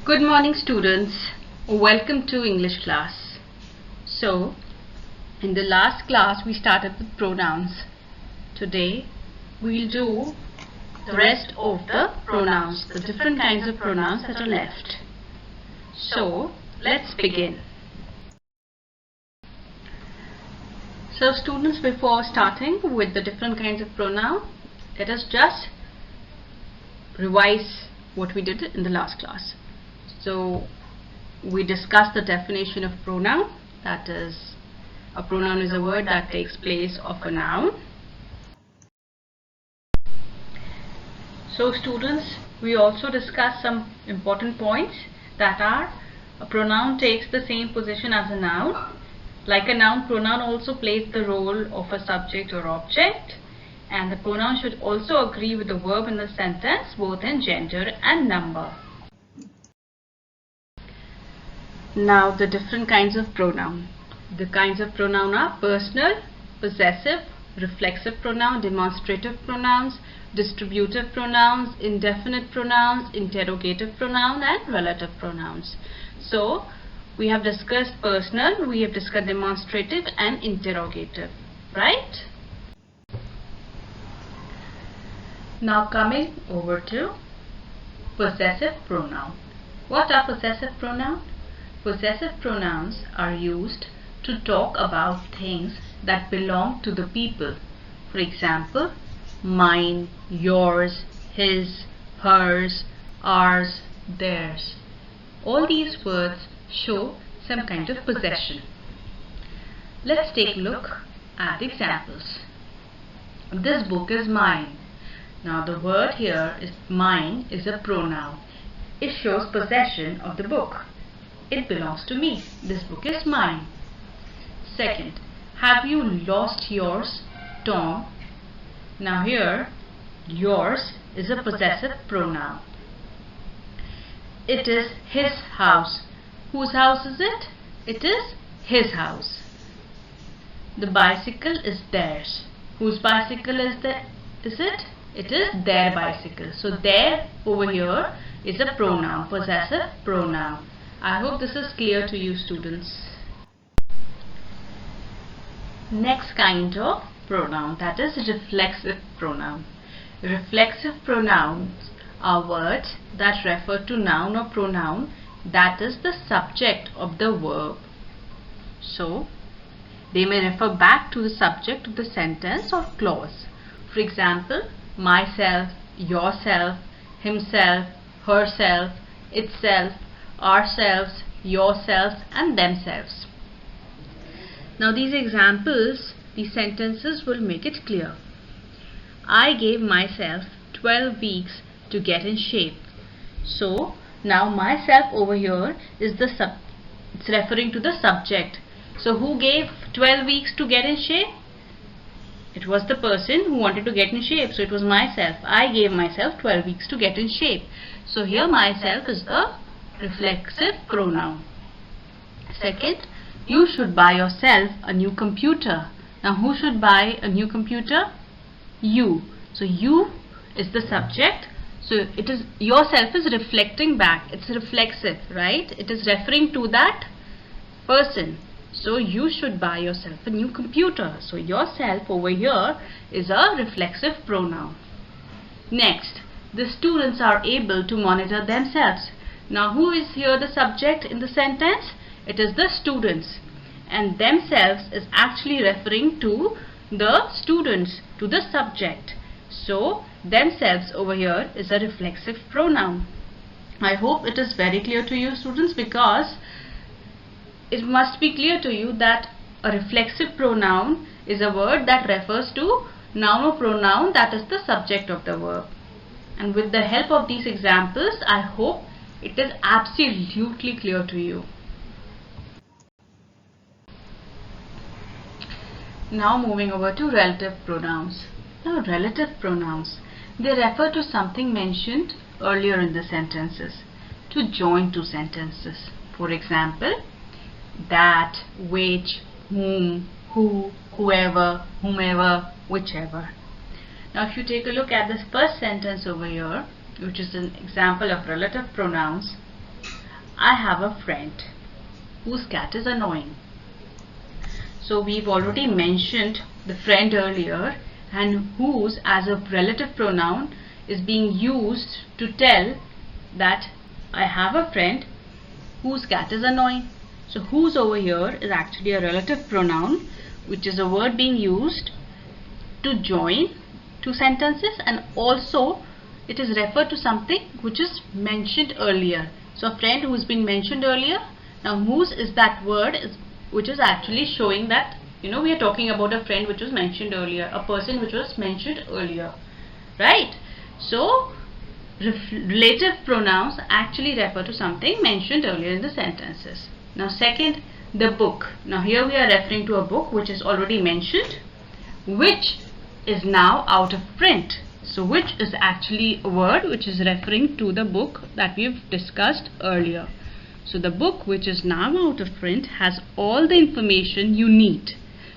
Good morning students, welcome to English class. So, in the last class we started with pronouns. Today we'll do the rest of the pronouns, the different kinds of pronouns that are left. So, let's begin. So students, before starting with the different kinds of pronoun, let us just revise what we did in the last class. So we discussed the definition of pronoun, that is, a pronoun is a word that takes place of a noun. So students, we also discussed some important points that are, a pronoun takes the same position as a noun. Like a noun, pronoun also plays the role of a subject or object, and the pronoun should also agree with the verb in the sentence both in gender and number. Now the different kinds of pronoun. The kinds of pronoun are personal, possessive, reflexive pronoun, demonstrative pronouns, distributive pronouns, indefinite pronouns, interrogative pronoun, and relative pronouns. So we have discussed personal, we have discussed demonstrative and interrogative, right? Now coming over to possessive pronoun. What are possessive pronouns? Possessive pronouns are used to talk about things that belong to the people. For example, mine, yours, his, hers, ours, theirs. All these words show some kind of possession. Let's take a look at the examples. This book is mine. Now the word here is mine is a pronoun. It shows possession of the book. It belongs to me. This book is mine. Second, have you lost yours, Tom? Now here, yours is a possessive pronoun. It is his house. Whose house is it? It is his house. The bicycle is theirs. Whose bicycle is it? It is their bicycle. So their over here is a pronoun, possessive pronoun. I hope this is clear to you students. Next kind of pronoun, that is reflexive pronoun. Reflexive pronouns are words that refer to noun or pronoun that is the subject of the verb. So they may refer back to the subject of the sentence or clause. For example, myself, yourself, himself, herself, itself, ourselves, yourselves, and themselves. Now these examples, these sentences will make it clear. I gave myself 12 weeks to get in shape. So now myself over here is it's referring to the subject. So who gave 12 weeks to get in shape? It was the person who wanted to get in shape. So it was myself. I gave myself 12 weeks to get in shape. So here myself is the reflexive pronoun. Second, you should buy yourself a new computer. Now who should buy a new computer? You. So you is the subject. So it is yourself is reflecting back. It's reflexive, right? It is referring to that person. So you should buy yourself a new computer. So yourself over here is a reflexive pronoun. Next, the students are able to monitor themselves. Now who is here the subject in the sentence? It is the students, and themselves is actually referring to the students, to the subject. So themselves over here is a reflexive pronoun. I hope it is very clear to you students, because it must be clear to you that a reflexive pronoun is a word that refers to noun or pronoun that is the subject of the verb. And with the help of these examples, I hope it is absolutely clear to you. Now moving over to relative pronouns. Now relative pronouns, they refer to something mentioned earlier in the sentences, to join two sentences. For example, that, which, whom, who, whoever, whomever, whichever. Now if you take a look at this first sentence over here, which is an example of relative pronouns, I have a friend whose cat is annoying. So we've already mentioned the friend earlier, and whose as a relative pronoun is being used to tell that I have a friend whose cat is annoying. So whose over here is actually a relative pronoun, which is a word being used to join two sentences, and also it is referred to something which is mentioned earlier. So a friend who's been mentioned earlier. Now whose is that word which is actually showing that we are talking about a friend which was mentioned earlier, a person which was mentioned earlier, right? So relative pronouns actually refer to something mentioned earlier in the sentences. Now second, the book. Now here we are referring to a book which is already mentioned, which is now out of print. So which is actually a word which is referring to the book that we've discussed earlier. So the book which is now out of print has all the information you need.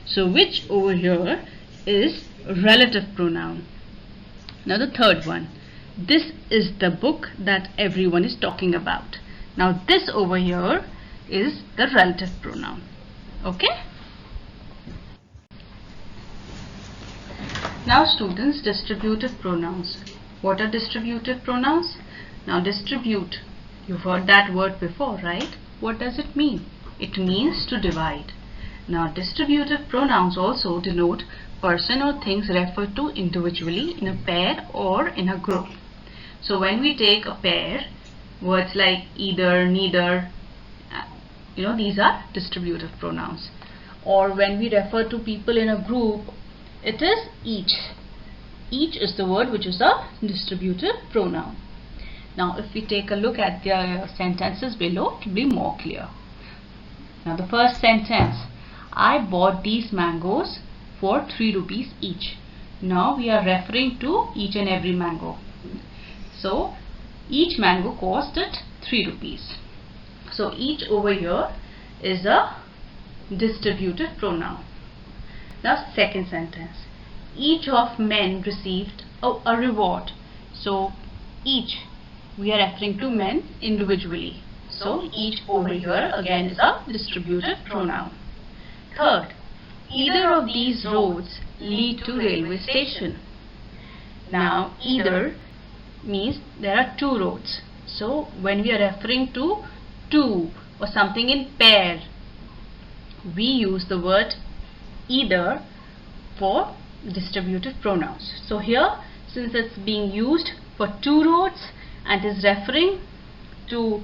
So which over here is relative pronoun. Now the third one. This is the book that everyone is talking about. Now this over here is the relative pronoun. Okay? Now students, distributive pronouns. What are distributive pronouns? Now distribute. You've heard that word before, right? What does it mean? It means to divide. Now distributive pronouns also denote person or things referred to individually in a pair or in a group. So when we take a pair, words like either, neither, these are distributive pronouns. Or when we refer to people in a group, it is each. Each is the word which is a distributive pronoun. Now if we take a look at the sentences below, it will be more clear. Now the first sentence, I bought these mangoes for 3 rupees each. Now we are referring to each and every mango. So each mango costed 3 rupees. So each over here is a distributive pronoun. Now second sentence, each of men received a reward. So each, we are referring to men individually. So each over here again is a distributive pronoun. Third, either of these roads lead to railway station. Now either means there are two roads. So when we are referring to two or something in pair, we use the word either for distributive pronouns. So here, since it's being used for two roads and is referring to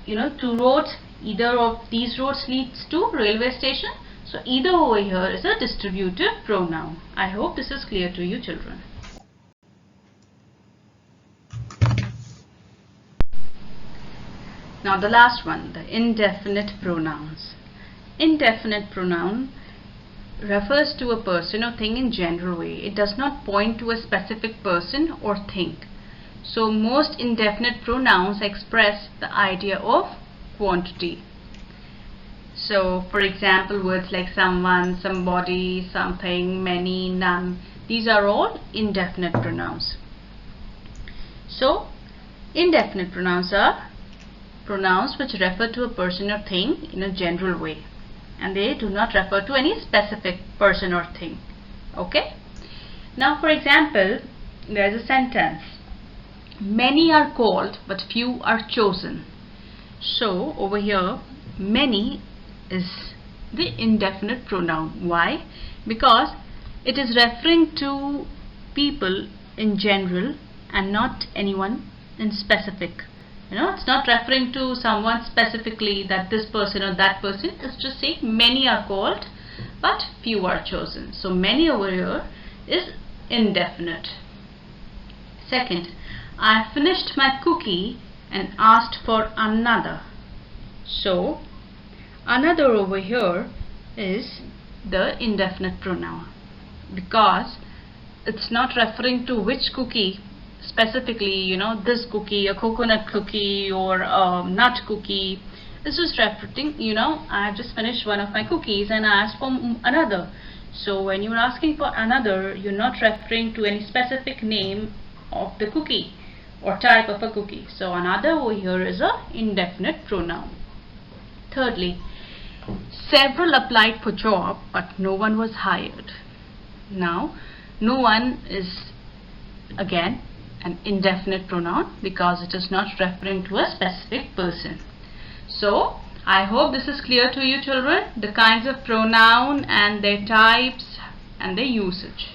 two roads, either of these roads leads to railway station. So either over here is a distributive pronoun. I hope this is clear to you children. Now the last one, the indefinite pronouns. Indefinite pronoun refers to a person or thing in general way. It does not point to a specific person or thing. So most indefinite pronouns express the idea of quantity. So for example, words like someone, somebody, something, many, none, these are all indefinite pronouns. So indefinite pronouns are pronouns which refer to a person or thing in a general way, and they do not refer to any specific person or thing. Okay? Now for example, there is a sentence, many are called but few are chosen. So over here, many is the indefinite pronoun. Why? Because it is referring to people in general and not anyone in specific. It's not referring to someone specifically, that this person or that person. It's just saying many are called but few are chosen. So many over here is indefinite. Second, I finished my cookie and asked for another. So another over here is the indefinite pronoun, because it's not referring to which cookie specifically, this cookie, a coconut cookie or a nut cookie. This is referring, I have just finished one of my cookies and I asked for another. So when you're asking for another, you're not referring to any specific name of the cookie. or type of a cookie. So another over here is a indefinite pronoun. Thirdly, several applied for job but no one was hired. Now, no one is again an indefinite pronoun because it is not referring to a specific person. So, I hope this is clear to you children, the kinds of pronoun and their types and their usage.